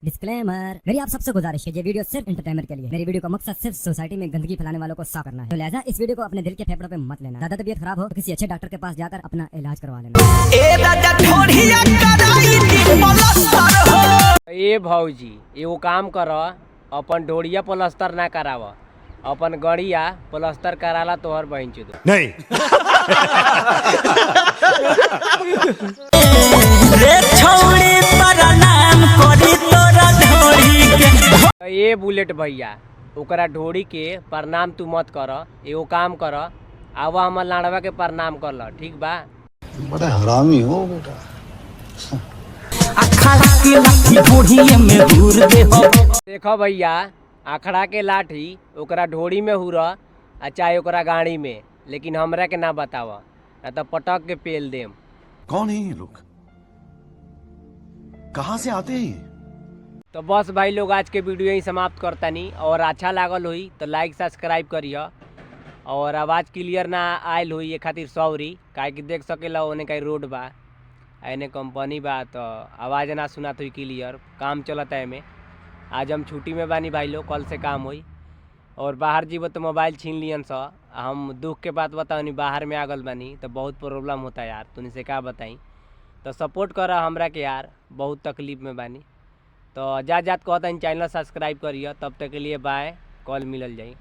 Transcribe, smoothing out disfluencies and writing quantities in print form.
Disclaimer, मेरी आप सबसे गुजारिश है, ये वीडियो सिर्फ एंटरटेनमेंट के लिए। मेरी वीडियो का मकसद सिर्फ सोसाइटी में गंदगी फैलाने वालों को साफ करना है, तो लिहाजा इस वीडियो को अपने दिल के फेफड़ों पे मत लेना। ज्यादा तबीयत खराब हो तो किसी अच्छे डॉक्टर के पास जाकर अपना इलाज करवा लेना। ए भौजी एगो काम कर, अपन ढोड़िया प्लास्टर ना कराव, अपन गड़िया प्लास्टर कराला तोहर बहन चुद नहीं। ए बुलेट भैया ओकरा ढोड़ी के प्रणाम तू मत कर, एगो काम कर, आवा हमर लाड़वा के प्रणाम कर ल, ठीक बा? बड़ा हरामी हो बेटा। देखो भैया, आखड़ा के लाठी ओकरा ढोड़ी में हुर आ चाहे ओकरा गाड़ी में, लेकिन हमरा के ना बताव, ना तो पटक के पेल देम। कौन है ये लोग? कहाँ से आते हैं? तो बस भाई लोग, आज के वीडियो ही समाप्त करतानी, और अच्छा लागल हुई तो लाइक सब्सक्राइब करिए, और आवाज़ क्लियर ना आयल हुई ये खातिर सॉरी, काहे कि देख सकेला ओने कहीं रोड बा, एने कंपनी बा, तो आवाज़ ना सुनात हुई क्लियर, काम चलता है में। आज हम छुट्टी में बानी भाई लोग, कल से काम हुई, और बाहर जीव तो मोबाइल छीन लियन सा। हम दुख के बात बताओ, बाहर में आगल बानी तो बहुत प्रॉब्लम होता है यार, तुनी से क्या बताई। तो सपोर्ट कर हमरा के यार, बहुत तकलीफ में बानी। तो जात कहता चैनल सब्सक्राइब करिए, तब तक के लिए बाय, कल मिलल जाई।